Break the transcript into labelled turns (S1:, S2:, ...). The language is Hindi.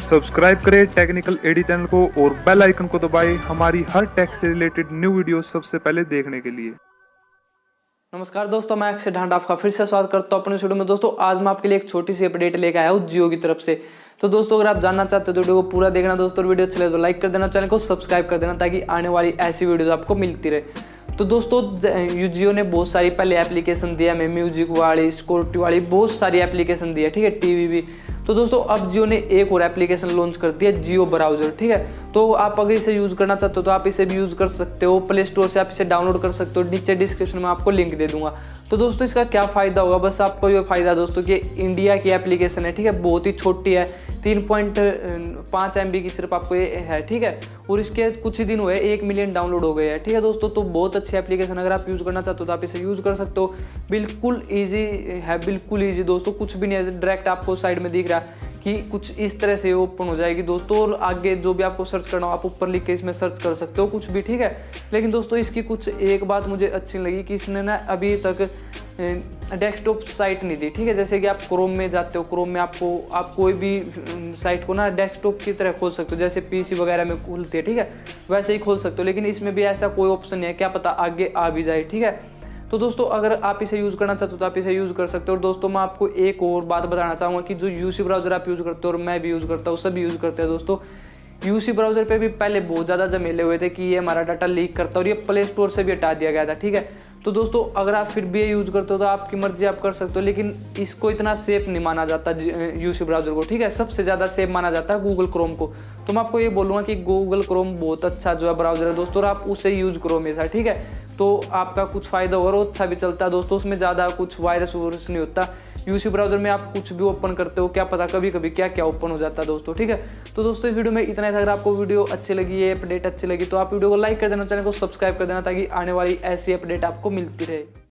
S1: सब्सक्राइब करें टेक्निकल एडी चैनल को और बेल आइकन को दबाएं हमारी हर टेक से रिलेटेड न्यू वीडियो सबसे पहले देखने के लिए।
S2: नमस्कार दोस्तों, मैं अक्षय ढांड आपका फिर से स्वागत करता हूं अपने वीडियो में। दोस्तों आज मैं आपके लिए एक छोटी सी अपडेट लेकर आया हूं जियो की तरफ से। तो दोस्तों अगर आप जानना चाहते हो तो वीडियो को पूरा देखना दोस्तों। वीडियो अच्छी लगे तो लाइक कर देना, चैनल को सब्सक्राइब कर देना ताकि आने वाली ऐसी वीडियोस आपको मिलती रहे। तो दोस्तों जियो ने बहुत सारी पहले एप्लीकेशन दी है, हमें म्यूजिक वाली, सिक्योरिटी वाली बहुत सारी एप्लीकेशन दी है, ठीक है, टीवी भी। तो दोस्तों अब जियो ने एक और एप्लीकेशन लॉन्च कर दी है, जियो ब्राउजर, ठीक है। तो आप अगर इसे यूज़ करना चाहते हो तो आप इसे भी यूज़ कर सकते हो, प्ले स्टोर से आप इसे डाउनलोड कर सकते हो। नीचे डिस्क्रिप्शन में आपको लिंक दे दूंगा। तो दोस्तों इसका क्या फ़ायदा होगा, बस आपको ये फ़ायदा दोस्तों कि इंडिया की एप्लीकेशन है, ठीक है, बहुत ही छोटी है, 3.5 MB की सिर्फ आपको ये है, ठीक है। और इसके कुछ ही दिन हुए 1 मिलियन डाउनलोड हो गए हैं, ठीक है दोस्तों। तो बहुत अच्छी एप्लीकेशन, अगर आप यूज़ करना चाहते हो तो आप इसे यूज़ कर सकते हो। बिल्कुल ईजी है, बिल्कुल ईजी दोस्तों, कुछ भी नहीं है, डायरेक्ट आपको साइड में दिख रहा है कि कुछ इस तरह से ओपन हो जाएगी दोस्तों। और आगे जो भी आपको सर्च करना हो आप ऊपर लिख के इसमें सर्च कर सकते हो कुछ भी, ठीक है। लेकिन दोस्तों इसकी कुछ एक बात मुझे अच्छी लगी कि इसने ना अभी तक डेस्कटॉप साइट नहीं दी, ठीक है। जैसे कि आप क्रोम में जाते हो, क्रोम में आप कोई भी साइट को ना डेस्कटॉप की तरह खोल सकते हो, जैसे पीसी वगैरह में खुलती है, ठीक है, वैसे ही खोल सकते हो। लेकिन इसमें भी ऐसा कोई ऑप्शन नहीं है, क्या पता आगे आ भी जाए, ठीक है। तो दोस्तों अगर आप इसे यूज़ करना चाहते हो तो आप इसे यूज़ कर सकते हो। और दोस्तों मैं आपको एक और बात बताना चाहूँगा कि जो यूसी ब्राउज़र आप यूज़ करते हो और मैं भी यूज़ करता हूँ, सभी यूज़ करते हैं दोस्तों। यूसी ब्राउज़र पे भी पहले बहुत ज़्यादा झमेले हुए थे कि ये हमारा डाटा लीक करता है और ये प्ले स्टोर से भी हटा दिया गया था, ठीक है। तो दोस्तों अगर आप फिर भी ये यूज़ करते हो तो आपकी मर्जी आप कर सकते हो, लेकिन इसको इतना सेफ नहीं माना जाता यूसी ब्राउज़र को, ठीक है। सबसे ज़्यादा सेफ माना जाता है गूगल क्रोम को। तो मैं आपको ये बोलूँगा कि गूगल क्रोम बहुत अच्छा जो है ब्राउज़र है दोस्तों, और आप उसे यूज़ करो हमेशा, ठीक है। तो आपका कुछ फ़ायदा होगा और अच्छा भी चलता है दोस्तों, उसमें ज़्यादा कुछ वायरस वोरस नहीं होता। यूसी ब्राउज़र में आप कुछ भी ओपन करते हो, क्या पता कभी कभी क्या क्या ओपन हो जाता है दोस्तों, ठीक है। तो दोस्तों इस वीडियो में इतना ही था। अगर आपको वीडियो अच्छी लगी, ये अपडेट अच्छी लगी तो आप वीडियो को लाइक कर देना, चैनल को सब्सक्राइब कर देना ताकि आने वाली ऐसी अपडेट आपको मिलती रहे।